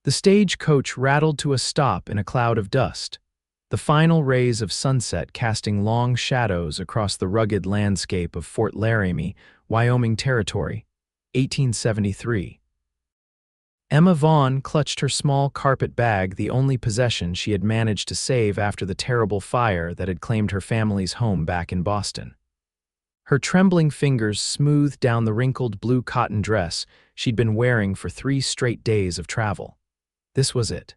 The stage-coach rattled to a stop in a cloud of dust, the final rays of sunset casting long shadows across the rugged landscape of Fort Laramie, Wyoming Territory, 1873. Emma Vaughn clutched her small carpet bag, the only possession she had managed to save after the terrible fire that had claimed her family's home back in Boston. Her trembling fingers smoothed down the wrinkled blue cotton dress she'd been wearing for 3 straight days of travel. This was it.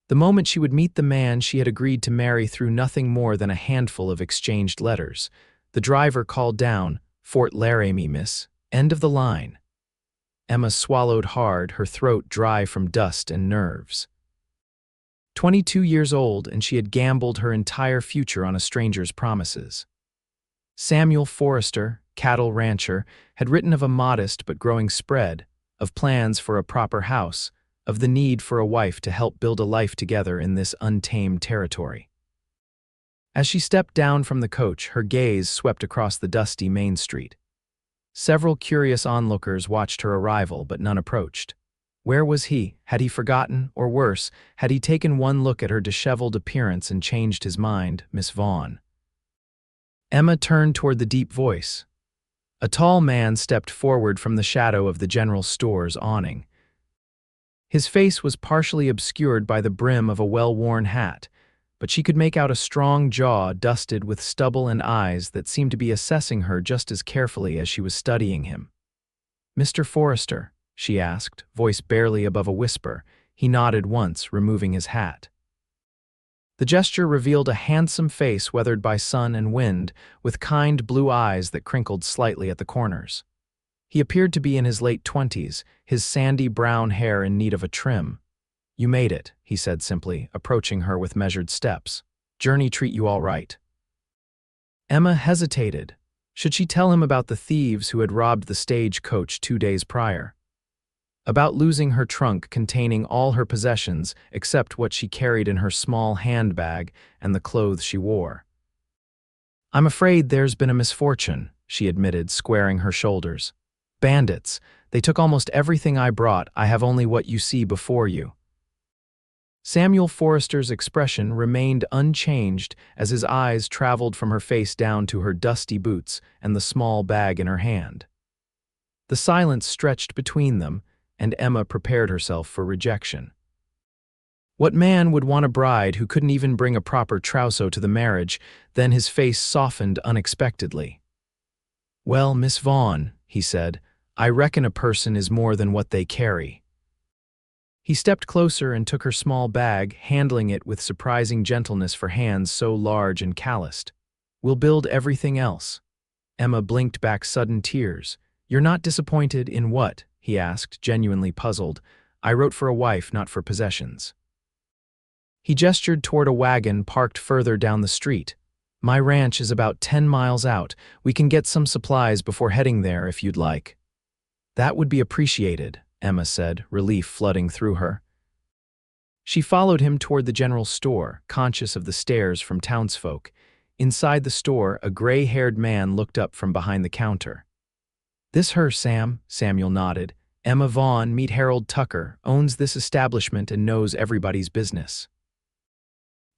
The moment she would meet the man she had agreed to marry through nothing more than a handful of exchanged letters. The driver called down, "Fort Laramie, miss. End of the line." Emma swallowed hard, her throat dry from dust and nerves. 22 years old, and she had gambled her entire future on a stranger's promises. Samuel Forrester, cattle rancher, had written of a modest but growing spread, of plans for a proper house, of the need for a wife to help build a life together in this untamed territory. As she stepped down from the coach, her gaze swept across the dusty Main Street. Several curious onlookers watched her arrival, but none approached. Where was he? Had he forgotten, or worse, had he taken one look at her disheveled appearance and changed his mind? Miss Vaughn. Emma turned toward the deep voice. A tall man stepped forward from the shadow of the general store's awning. His face was partially obscured by the brim of a well-worn hat, but she could make out a strong jaw dusted with stubble and eyes that seemed to be assessing her just as carefully as she was studying him. "Mr. Forrester?" she asked, voice barely above a whisper. He nodded once, removing his hat. The gesture revealed a handsome face weathered by sun and wind, with kind blue eyes that crinkled slightly at the corners. He appeared to be in his late 20s, his sandy brown hair in need of a trim. "You made it," he said simply, approaching her with measured steps. "Journey treat you all right?" Emma hesitated. Should she tell him about the thieves who had robbed the stagecoach 2 days prior? About losing her trunk containing all her possessions except what she carried in her small handbag and the clothes she wore? "I'm afraid there's been a misfortune," she admitted, squaring her shoulders. "Bandits. They took almost everything I brought. I have only what you see before you." Samuel Forrester's expression remained unchanged as his eyes traveled from her face down to her dusty boots and the small bag in her hand. The silence stretched between them, and Emma prepared herself for rejection. What man would want a bride who couldn't even bring a proper trousseau to the marriage? Then his face softened unexpectedly. "Well, Miss Vaughn," he said, "I reckon a person is more than what they carry." He stepped closer and took her small bag, handling it with surprising gentleness for hands so large and calloused. "We'll build everything else." Emma blinked back sudden tears. "You're not disappointed in what?" he asked, genuinely puzzled. "I wrote for a wife, not for possessions." He gestured toward a wagon parked further down the street. "My ranch is about 10 miles out. We can get some supplies before heading there if you'd like." "That would be appreciated," Emma said, relief flooding through her. She followed him toward the general store, conscious of the stares from townsfolk. Inside the store, a gray-haired man looked up from behind the counter. "This her, Sam?" Samuel nodded. "Emma Vaughn, meet Harold Tucker, owns this establishment and knows everybody's business."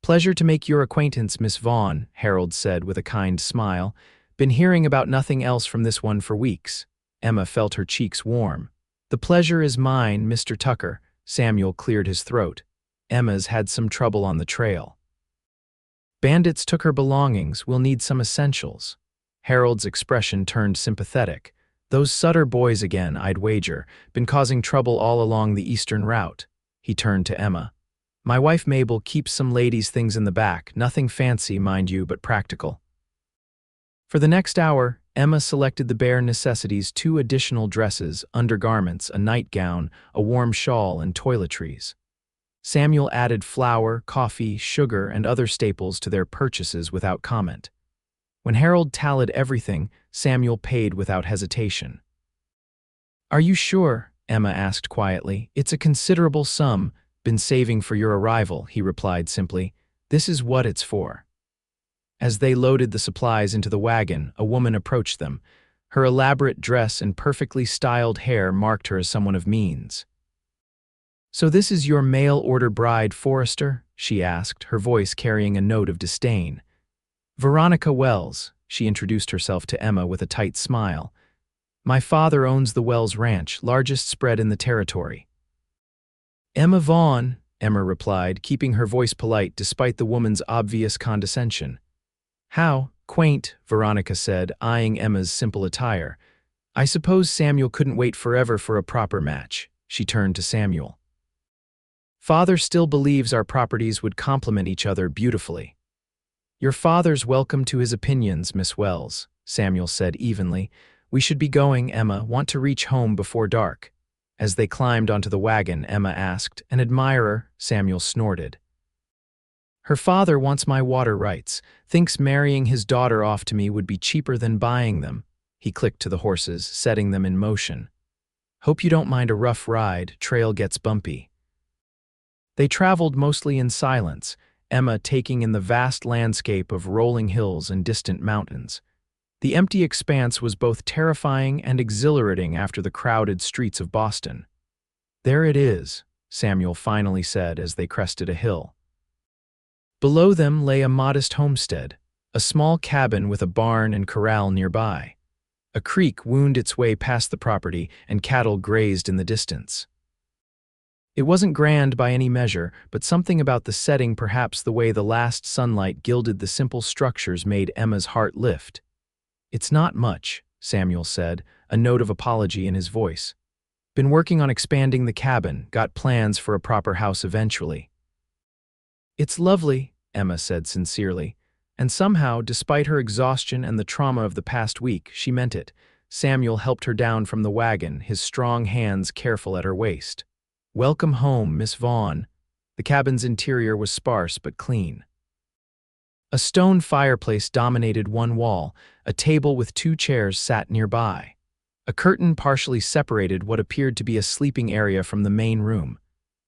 "Pleasure to make your acquaintance, Miss Vaughn," Harold said with a kind smile. "Been hearing about nothing else from this one for weeks." Emma felt her cheeks warm. "The pleasure is mine, Mr. Tucker." Samuel cleared his throat. "Emma's had some trouble on the trail." "Bandits took her belongings. We'll need some essentials." Harold's expression turned sympathetic. "Those Sutter boys again, I'd wager. Been causing trouble all along the eastern route." He turned to Emma. "My wife Mabel keeps some ladies' things in the back. Nothing fancy, mind you, but practical." For the next hour, Emma selected the bare necessities: 2 additional dresses, undergarments, a nightgown, a warm shawl, and toiletries. Samuel added flour, coffee, sugar, and other staples to their purchases without comment. When Harold tallied everything, Samuel paid without hesitation. "Are you sure?" Emma asked quietly. "It's a considerable sum. Been saving for your arrival," he replied simply. "This is what it's for." As they loaded the supplies into the wagon, a woman approached them. Her elaborate dress and perfectly styled hair marked her as someone of means. So this is your mail-order bride, Forrester? She asked, her voice carrying a note of disdain. Veronica Wells, she introduced herself to Emma with a tight smile. My father owns the Wells Ranch, largest spread in the territory. Emma Vaughn, Emma replied, keeping her voice polite despite the woman's obvious condescension. How quaint, Veronica said, eyeing Emma's simple attire. I suppose Samuel couldn't wait forever for a proper match. She turned to Samuel. Father still believes our properties would complement each other beautifully. Your father's welcome to his opinions, Miss Wells, Samuel said evenly. We should be going, Emma. Want to reach home before dark. As they climbed onto the wagon, Emma asked. An admirer, Samuel snorted. Her father wants my water rights, thinks marrying his daughter off to me would be cheaper than buying them. He clicked to the horses, setting them in motion. Hope you don't mind a rough ride, trail gets bumpy. They traveled mostly in silence, Emma taking in the vast landscape of rolling hills and distant mountains. The empty expanse was both terrifying and exhilarating after the crowded streets of Boston. There it is, Samuel finally said as they crested a hill. Below them lay a modest homestead, a small cabin with a barn and corral nearby. A creek wound its way past the property and cattle grazed in the distance. It wasn't grand by any measure, but something about the setting, perhaps the way the last sunlight gilded the simple structures, made Emma's heart lift. It's not much, Samuel said, a note of apology in his voice. Been working on expanding the cabin, got plans for a proper house eventually. It's lovely, Emma said sincerely, and somehow, despite her exhaustion and the trauma of the past week, she meant it. Samuel helped her down from the wagon, his strong hands careful at her waist. Welcome home, Miss Vaughn. The cabin's interior was sparse but clean. A stone fireplace dominated one wall, a table with 2 chairs sat nearby. A curtain partially separated what appeared to be a sleeping area from the main room.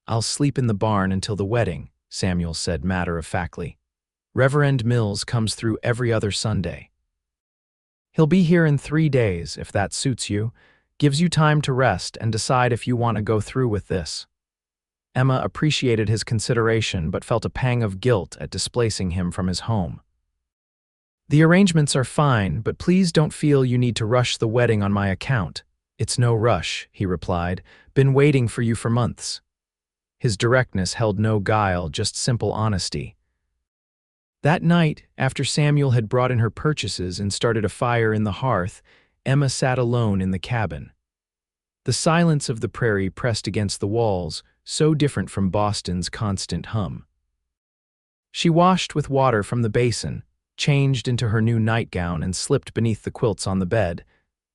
I'll sleep in the barn until the wedding, Samuel said matter-of-factly. Reverend Mills comes through every other Sunday. He'll be here in 3 days, if that suits you. Gives you time to rest and decide if you want to go through with this. Emma appreciated his consideration but felt a pang of guilt at displacing him from his home. The arrangements are fine, but please don't feel you need to rush the wedding on my account. It's no rush, he replied. Been waiting for you for months. His directness held no guile, just simple honesty. That night, after Samuel had brought in her purchases and started a fire in the hearth, Emma sat alone in the cabin. The silence of the prairie pressed against the walls, so different from Boston's constant hum. She washed with water from the basin, changed into her new nightgown, and slipped beneath the quilts on the bed.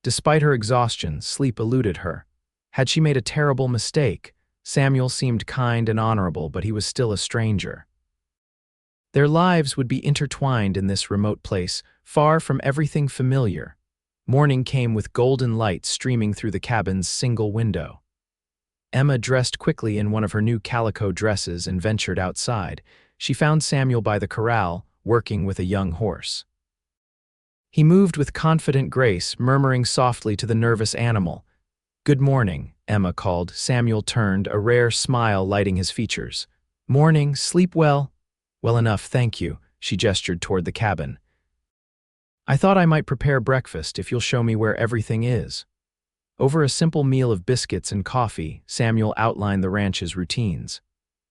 Despite her exhaustion, sleep eluded her. Had she made a terrible mistake? Samuel seemed kind and honorable, but he was still a stranger. Their lives would be intertwined in this remote place, far from everything familiar. Morning came with golden light streaming through the cabin's single window. Emma dressed quickly in one of her new calico dresses and ventured outside. She found Samuel by the corral, working with a young horse. He moved with confident grace, murmuring softly to the nervous animal. Good morning, Emma called. Samuel turned, a rare smile lighting his features. Morning, sleep well? Well enough, thank you, she gestured toward the cabin. I thought I might prepare breakfast if you'll show me where everything is. Over a simple meal of biscuits and coffee, Samuel outlined the ranch's routines.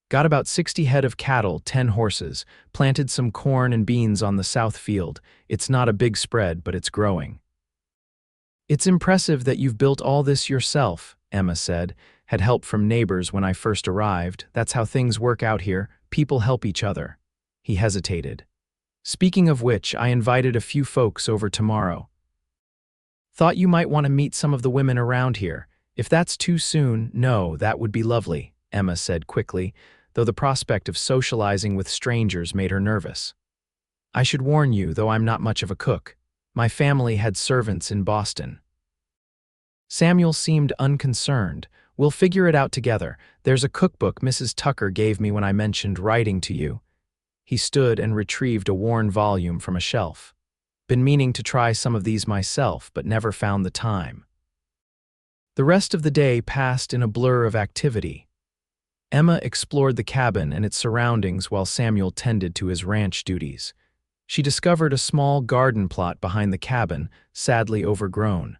Got about 60 head of cattle, 10 horses, planted some corn and beans on the south field. It's not a big spread, but it's growing. It's impressive that you've built all this yourself, Emma said. Had help from neighbors when I first arrived. That's how things work out here. People help each other. He hesitated. Speaking of which, I invited a few folks over tomorrow. Thought you might want to meet some of the women around here. If that's too soon, no, that would be lovely, Emma said quickly, though the prospect of socializing with strangers made her nervous. I should warn you, though I'm not much of a cook. My family had servants in Boston. Samuel seemed unconcerned. We'll figure it out together. There's a cookbook Mrs. Tucker gave me when I mentioned writing to you. He stood and retrieved a worn volume from a shelf. Been meaning to try some of these myself, but never found the time. The rest of the day passed in a blur of activity. Emma explored the cabin and its surroundings while Samuel tended to his ranch duties. She discovered a small garden plot behind the cabin, sadly overgrown.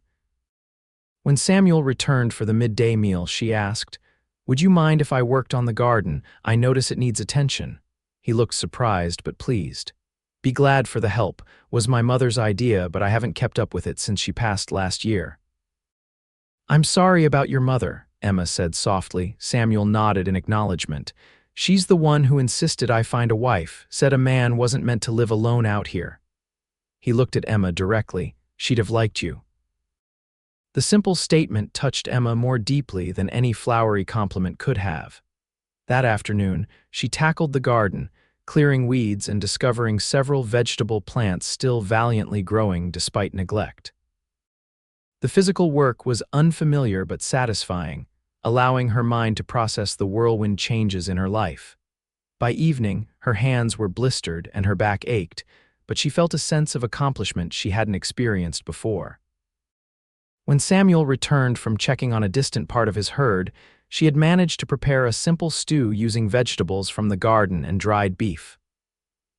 When Samuel returned for the midday meal, she asked, "Would you mind if I worked on the garden? I notice it needs attention." He looked surprised but pleased. "Be glad for the help. Was my mother's idea, but I haven't kept up with it since she passed last year." "I'm sorry about your mother," Emma said softly. Samuel nodded in acknowledgement. "She's the one who insisted I find a wife, said a man wasn't meant to live alone out here." He looked at Emma directly. "She'd have liked you." The simple statement touched Emma more deeply than any flowery compliment could have. That afternoon, she tackled the garden, clearing weeds and discovering several vegetable plants still valiantly growing despite neglect. The physical work was unfamiliar but satisfying, allowing her mind to process the whirlwind changes in her life. By evening, her hands were blistered and her back ached, but she felt a sense of accomplishment she hadn't experienced before. When Samuel returned from checking on a distant part of his herd, she had managed to prepare a simple stew using vegetables from the garden and dried beef.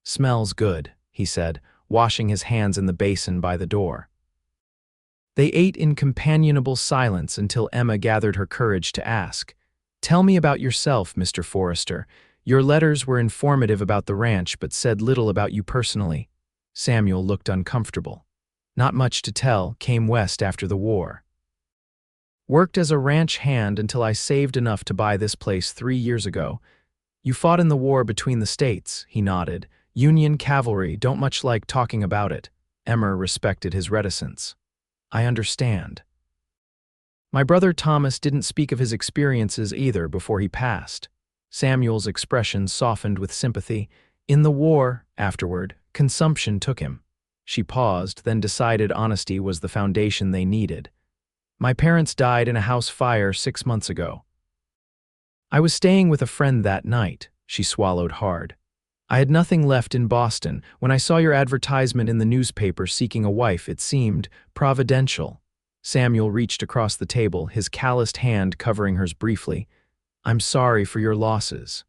"Smells good," he said, washing his hands in the basin by the door. They ate in companionable silence until Emma gathered her courage to ask, "Tell me about yourself, Mr. Forrester. Your letters were informative about the ranch but said little about you personally." Samuel looked uncomfortable. "Not much to tell. Came west after the war. Worked as a ranch hand until I saved enough to buy this place 3 years ago. You fought in the war between the states," he nodded. "Union cavalry, don't much like talking about it." Emma respected his reticence. "I understand." "My brother Thomas didn't speak of his experiences either before he passed." Samuel's expression softened with sympathy. "In the war, afterward, consumption took him." She paused, then decided honesty was the foundation they needed. "My parents died in a house fire 6 months ago. I was staying with a friend that night." She swallowed hard. "I had nothing left in Boston. When I saw your advertisement in the newspaper seeking a wife, it seemed providential." Samuel reached across the table, his calloused hand covering hers briefly. "I'm sorry for your losses."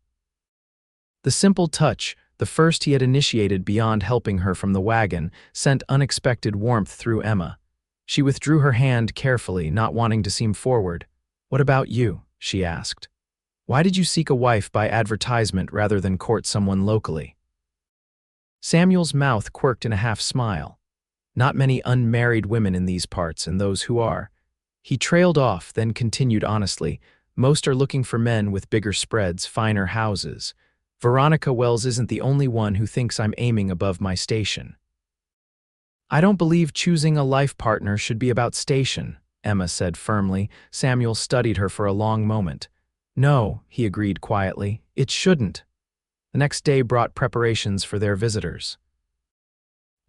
The simple touch, the first he had initiated beyond helping her from the wagon, sent unexpected warmth through Emma. She withdrew her hand carefully, not wanting to seem forward. "What about you?" she asked. "Why did you seek a wife by advertisement rather than court someone locally?" Samuel's mouth quirked in a half-smile. "Not many unmarried women in these parts, and those who are." He trailed off, then continued honestly, "Most are looking for men with bigger spreads, finer houses. Veronica Wells isn't the only one who thinks I'm aiming above my station." "I don't believe choosing a life partner should be about station," Emma said firmly. Samuel studied her for a long moment. "No," he agreed quietly, "it shouldn't." The next day brought preparations for their visitors.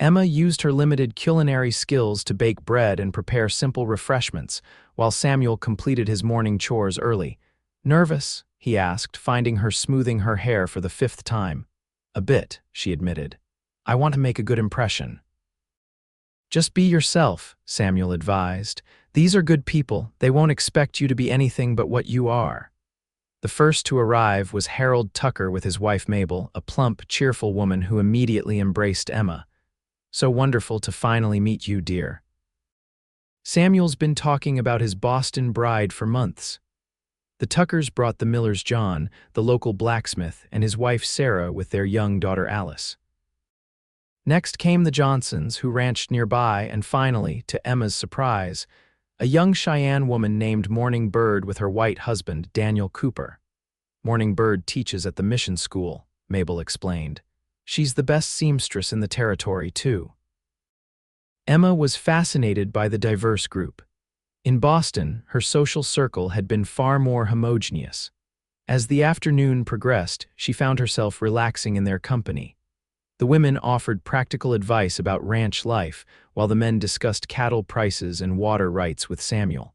Emma used her limited culinary skills to bake bread and prepare simple refreshments, while Samuel completed his morning chores early. "Nervous?" he asked, finding her smoothing her hair for the 5th time. "A bit," she admitted. "I want to make a good impression." "Just be yourself," Samuel advised. "These are good people. They won't expect you to be anything but what you are." The first to arrive was Harold Tucker with his wife Mabel, a plump, cheerful woman who immediately embraced Emma. "So wonderful to finally meet you, dear." Samuel's been talking about his Boston bride for months. The Tuckers brought the Millers John, the local blacksmith, and his wife Sarah with their young daughter Alice. Next came the Johnsons, who ranched nearby, and finally, to Emma's surprise, a young Cheyenne woman named Morning Bird with her white husband, Daniel Cooper. "Morning Bird teaches at the mission school," Mabel explained. "She's the best seamstress in the territory, too." Emma was fascinated by the diverse group. In Boston, her social circle had been far more homogeneous. As the afternoon progressed, she found herself relaxing in their company. The women offered practical advice about ranch life, while the men discussed cattle prices and water rights with Samuel.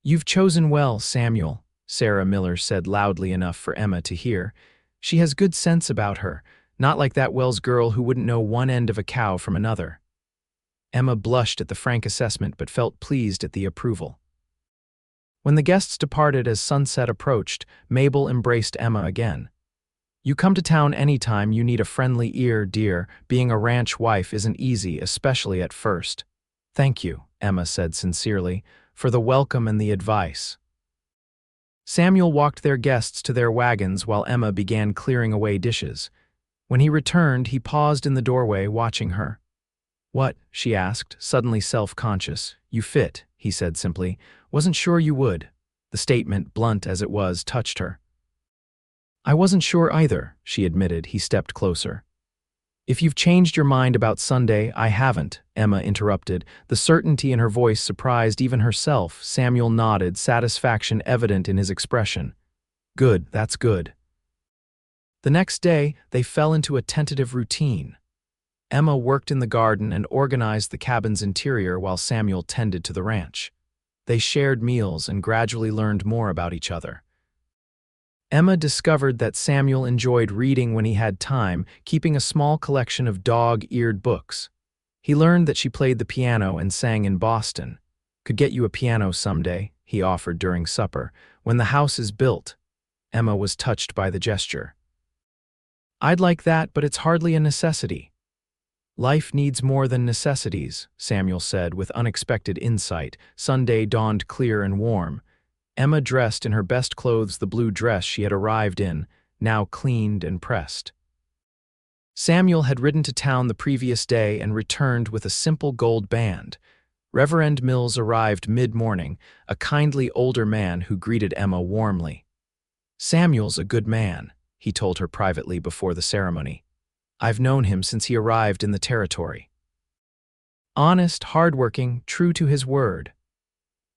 "You've chosen well, Samuel," Sarah Miller said loudly enough for Emma to hear. "She has good sense about her, not like that Wells girl who wouldn't know one end of a cow from another." Emma blushed at the frank assessment but felt pleased at the approval. When the guests departed as sunset approached, Mabel embraced Emma again. "You come to town anytime you need a friendly ear, dear. Being a ranch wife isn't easy, especially at first." "Thank you," Emma said sincerely, "for the welcome and the advice." Samuel walked their guests to their wagons while Emma began clearing away dishes. When he returned, he paused in the doorway, watching her. "What?" she asked, suddenly self-conscious. "You fit," he said simply. "Wasn't sure you would." The statement, blunt as it was, touched her. "I wasn't sure either," she admitted. He stepped closer. "If you've changed your mind about Sunday, I haven't," Emma interrupted. The certainty in her voice surprised even herself. Samuel nodded, satisfaction evident in his expression. "Good, that's good." The next day, they fell into a tentative routine. Emma worked in the garden and organized the cabin's interior while Samuel tended to the ranch. They shared meals and gradually learned more about each other. Emma discovered that Samuel enjoyed reading when he had time, keeping a small collection of dog-eared books. He learned that she played the piano and sang in Boston. "Could get you a piano someday," he offered during supper. "When the house is built." Emma was touched by the gesture. "I'd like that, but it's hardly a necessity." "Life needs more than necessities," Samuel said with unexpected insight. Sunday dawned clear and warm. Emma dressed in her best clothes, the blue dress she had arrived in, now cleaned and pressed. Samuel had ridden to town the previous day and returned with a simple gold band. Reverend Mills arrived mid-morning, a kindly older man who greeted Emma warmly. "Samuel's a good man," he told her privately before the ceremony. "I've known him since he arrived in the territory. Honest, hardworking, true to his word."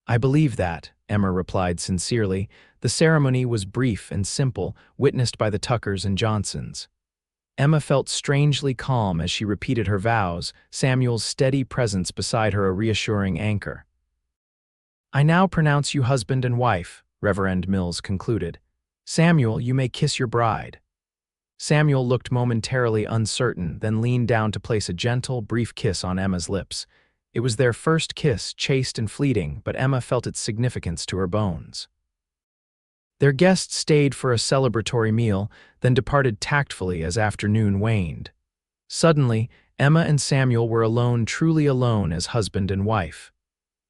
"I believe that," Emma replied sincerely. The ceremony was brief and simple, witnessed by the Tuckers and Johnsons. Emma felt strangely calm as she repeated her vows, Samuel's steady presence beside her a reassuring anchor. "I now pronounce you husband and wife," Reverend Mills concluded. "Samuel, you may kiss your bride." Samuel looked momentarily uncertain, then leaned down to place a gentle, brief kiss on Emma's lips. It was their first kiss, chaste and fleeting, but Emma felt its significance to her bones. Their guests stayed for a celebratory meal, then departed tactfully as afternoon waned. Suddenly, Emma and Samuel were alone, truly alone as husband and wife.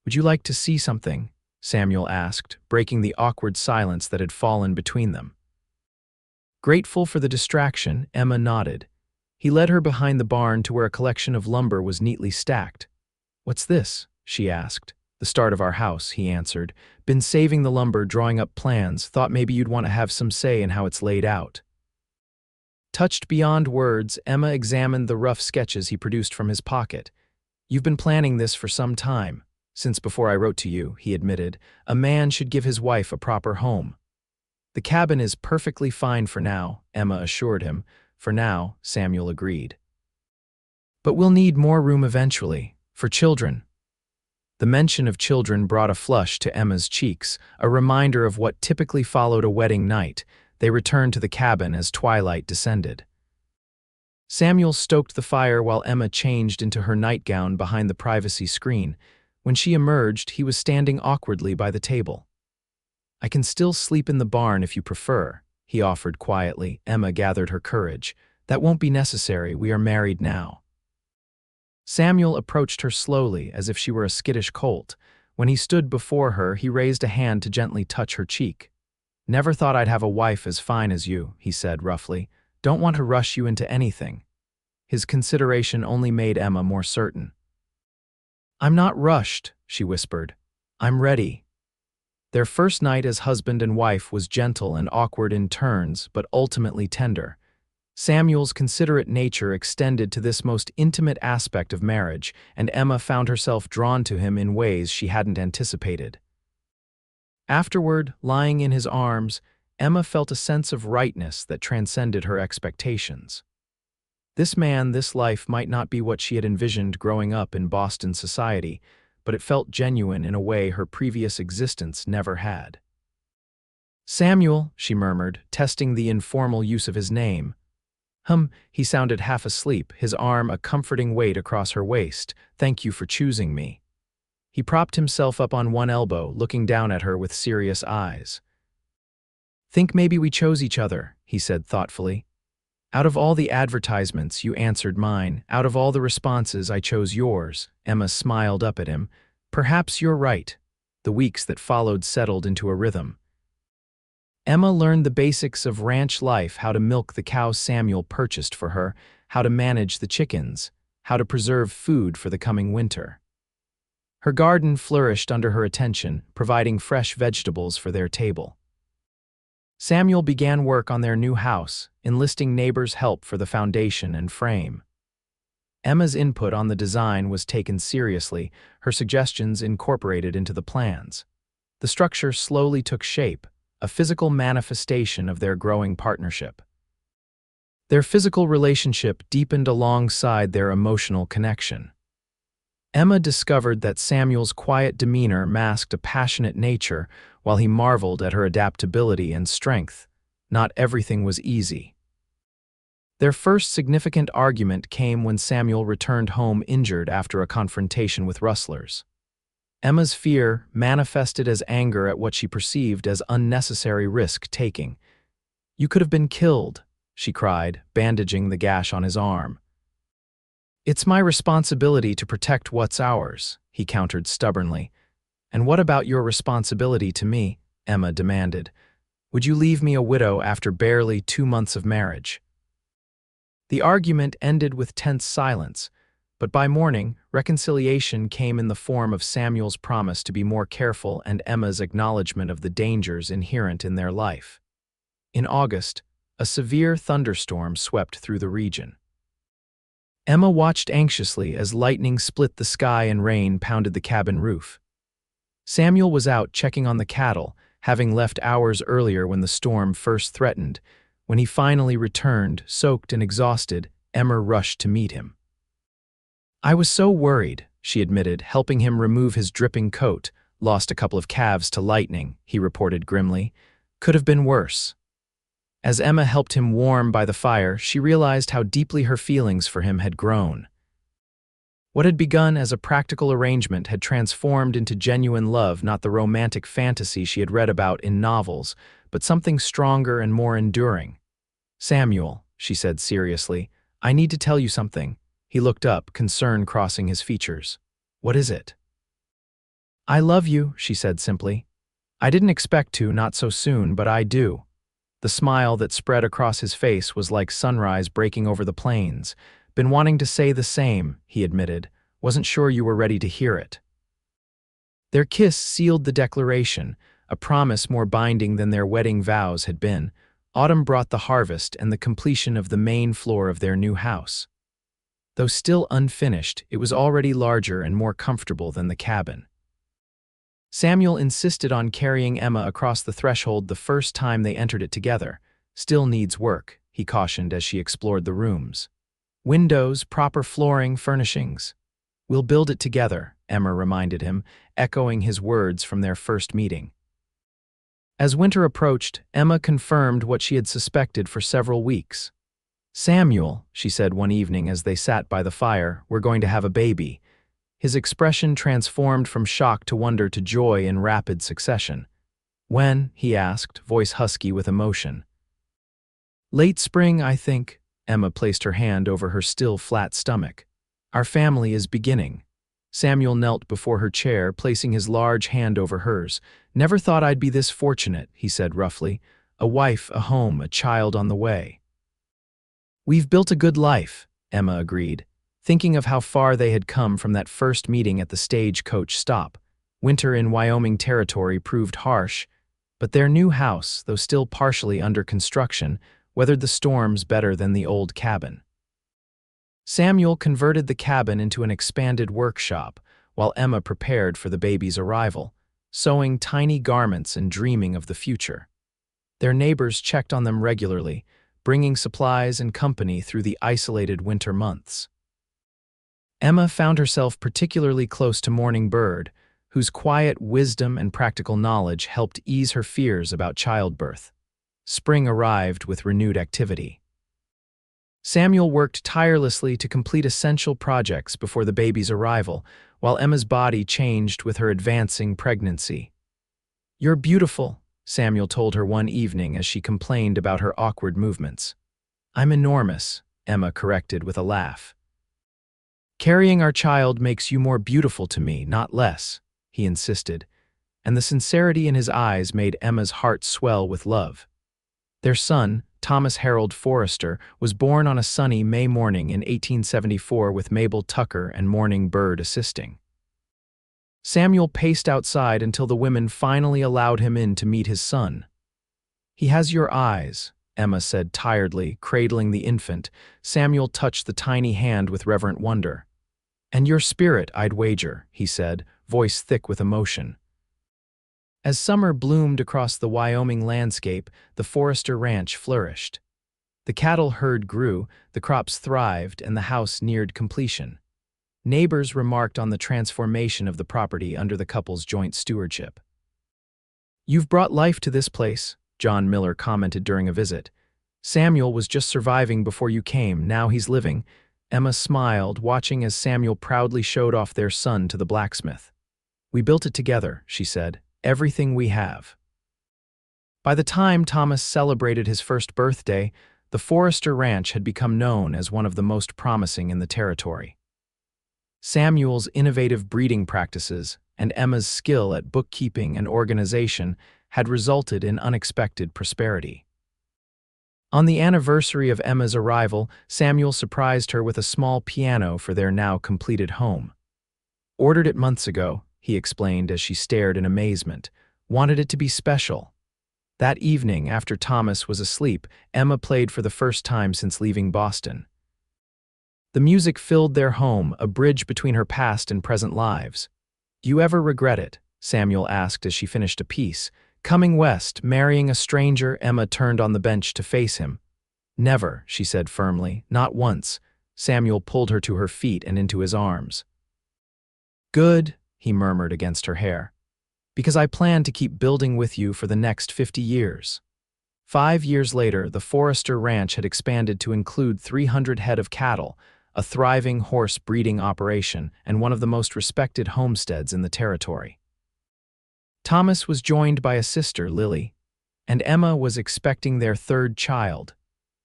"Would you like to see something?" Samuel asked, breaking the awkward silence that had fallen between them. Grateful for the distraction, Emma nodded. He led her behind the barn to where a collection of lumber was neatly stacked. "What's this?" she asked. "The start of our house," he answered. "Been saving the lumber, drawing up plans, thought maybe you'd want to have some say in how it's laid out." Touched beyond words, Emma examined the rough sketches he produced from his pocket. "You've been planning this for some time. Since before I wrote to you," he admitted. "A man should give his wife a proper home." "The cabin is perfectly fine for now," Emma assured him. "For now," Samuel agreed. "But we'll need more room eventually. For children." The mention of children brought a flush to Emma's cheeks, a reminder of what typically followed a wedding night. They returned to the cabin as twilight descended. Samuel stoked the fire while Emma changed into her nightgown behind the privacy screen. When she emerged, he was standing awkwardly by the table. "I can still sleep in the barn if you prefer," he offered quietly. Emma gathered her courage. "That won't be necessary. We are married now." Samuel approached her slowly, as if she were a skittish colt. When he stood before her, he raised a hand to gently touch her cheek. "Never thought I'd have a wife as fine as you," he said roughly. "Don't want to rush you into anything." His consideration only made Emma more certain. "I'm not rushed," she whispered. "I'm ready." Their first night as husband and wife was gentle and awkward in turns, but ultimately tender. Samuel's considerate nature extended to this most intimate aspect of marriage, and Emma found herself drawn to him in ways she hadn't anticipated. Afterward, lying in his arms, Emma felt a sense of rightness that transcended her expectations. This man, this life might not be what she had envisioned growing up in Boston society, but it felt genuine in a way her previous existence never had. "Samuel," she murmured, testing the informal use of his name. He sounded half asleep, his arm a comforting weight across her waist. "Thank you for choosing me." He propped himself up on one elbow, looking down at her with serious eyes. "Think maybe we chose each other," he said thoughtfully. "Out of all the advertisements, you answered mine. Out of all the responses, I chose yours." Emma smiled up at him. "Perhaps you're right." The weeks that followed settled into a rhythm. Emma learned the basics of ranch life: how to milk the cows Samuel purchased for her, how to manage the chickens, how to preserve food for the coming winter. Her garden flourished under her attention, providing fresh vegetables for their table. Samuel began work on their new house, enlisting neighbors' help for the foundation and frame. Emma's input on the design was taken seriously, her suggestions incorporated into the plans. The structure slowly took shape, a physical manifestation of their growing partnership. Their physical relationship deepened alongside their emotional connection. Emma discovered that Samuel's quiet demeanor masked a passionate nature, while he marveled at her adaptability and strength. Not everything was easy. Their first significant argument came when Samuel returned home injured after a confrontation with rustlers. Emma's fear manifested as anger at what she perceived as unnecessary risk-taking. "You could have been killed," she cried, bandaging the gash on his arm. "It's my responsibility to protect what's ours," he countered stubbornly. "And what about your responsibility to me?" Emma demanded. "Would you leave me a widow after barely 2 months of marriage?" The argument ended with tense silence, but by morning, reconciliation came in the form of Samuel's promise to be more careful and Emma's acknowledgement of the dangers inherent in their life. In August, a severe thunderstorm swept through the region. Emma watched anxiously as lightning split the sky and rain pounded the cabin roof. Samuel was out checking on the cattle, having left hours earlier when the storm first threatened. When he finally returned, soaked and exhausted, Emma rushed to meet him. "I was so worried," she admitted, helping him remove his dripping coat. "Lost a couple of calves to lightning," he reported grimly. "Could have been worse." As Emma helped him warm by the fire, she realized how deeply her feelings for him had grown. What had begun as a practical arrangement had transformed into genuine love, not the romantic fantasy she had read about in novels, but something stronger and more enduring. "Samuel," she said seriously, "I need to tell you something." He looked up, concern crossing his features. "What is it?" "I love you," she said simply. "I didn't expect to, not so soon, but I do." The smile that spread across his face was like sunrise breaking over the plains. "Been wanting to say the same," he admitted. "Wasn't sure you were ready to hear it." Their kiss sealed the declaration, a promise more binding than their wedding vows had been. Autumn brought the harvest and the completion of the main floor of their new house. Though still unfinished, it was already larger and more comfortable than the cabin. Samuel insisted on carrying Emma across the threshold the first time they entered it together. "Still needs work," he cautioned as she explored the rooms. "Windows, proper flooring, furnishings." "We'll build it together," Emma reminded him, echoing his words from their first meeting. As winter approached, Emma confirmed what she had suspected for several weeks. "Samuel," she said one evening as they sat by the fire, "we're going to have a baby." His expression transformed from shock to wonder to joy in rapid succession. "When?" he asked, voice husky with emotion. "Late spring, I think." Emma placed her hand over her still flat stomach. "Our family is beginning." Samuel knelt before her chair, placing his large hand over hers. "Never thought I'd be this fortunate," he said roughly. "A wife, a home, a child on the way." "We've built a good life," Emma agreed, thinking of how far they had come from that first meeting at the stagecoach stop. Winter in Wyoming Territory proved harsh, but their new house, though still partially under construction, weathered the storms better than the old cabin. Samuel converted the cabin into an expanded workshop, while Emma prepared for the baby's arrival, sewing tiny garments and dreaming of the future. Their neighbors checked on them regularly, bringing supplies and company through the isolated winter months. Emma found herself particularly close to Morning Bird, whose quiet wisdom and practical knowledge helped ease her fears about childbirth. Spring arrived with renewed activity. Samuel worked tirelessly to complete essential projects before the baby's arrival, while Emma's body changed with her advancing pregnancy. "You're beautiful," Samuel told her one evening as she complained about her awkward movements. "I'm enormous," Emma corrected with a laugh. "Carrying our child makes you more beautiful to me, not less," he insisted, and the sincerity in his eyes made Emma's heart swell with love. Their son, Thomas Harold Forrester, was born on a sunny May morning in 1874 with Mabel Tucker and Morning Bird assisting. Samuel paced outside until the women finally allowed him in to meet his son. "He has your eyes," Emma said tiredly, cradling the infant. Samuel touched the tiny hand with reverent wonder. "And your spirit, I'd wager," he said, voice thick with emotion. As summer bloomed across the Wyoming landscape, the Forrester ranch flourished. The cattle herd grew, the crops thrived, and the house neared completion. Neighbors remarked on the transformation of the property under the couple's joint stewardship. "You've brought life to this place," John Miller commented during a visit. "Samuel was just surviving before you came, now he's living." Emma smiled, watching as Samuel proudly showed off their son to the blacksmith. "We built it together," she said, "everything we have." By the time Thomas celebrated his first birthday, the Forrester Ranch had become known as one of the most promising in the territory. Samuel's innovative breeding practices and Emma's skill at bookkeeping and organization had resulted in unexpected prosperity. On the anniversary of Emma's arrival, Samuel surprised her with a small piano for their now completed home. "Ordered it months ago," he explained as she stared in amazement. "Wanted it to be special." That evening, after Thomas was asleep, Emma played for the first time since leaving Boston. The music filled their home, a bridge between her past and present lives. "Do you ever regret it?" Samuel asked as she finished a piece. "Coming west, marrying a stranger?" Emma turned on the bench to face him. "Never," she said firmly, "not once." Samuel pulled her to her feet and into his arms. "Good," he murmured against her hair, "because I plan to keep building with you for the next 50 years. 5 years later, the Forrester Ranch had expanded to include 300 head of cattle, a thriving horse breeding operation, and one of the most respected homesteads in the territory. Thomas was joined by a sister, Lily, and Emma was expecting their third child.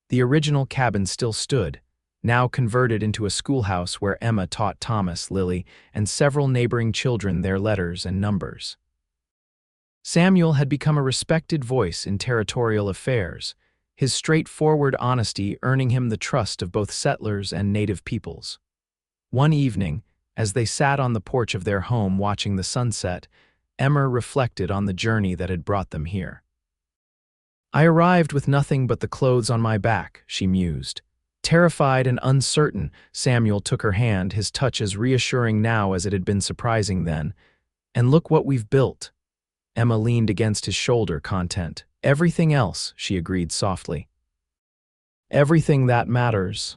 The original cabin still stood, now converted into a schoolhouse where Emma taught Thomas, Lily, and several neighboring children their letters and numbers. Samuel had become a respected voice in territorial affairs, his straightforward honesty earning him the trust of both settlers and native peoples. One evening, as they sat on the porch of their home watching the sunset, Emma reflected on the journey that had brought them here. "I arrived with nothing but the clothes on my back," she mused. Terrified and uncertain, Samuel took her hand, his touch as reassuring now as it had been surprising then. "And look what we've built." Emma leaned against his shoulder, content. "Everything else," she agreed softly. "Everything that matters."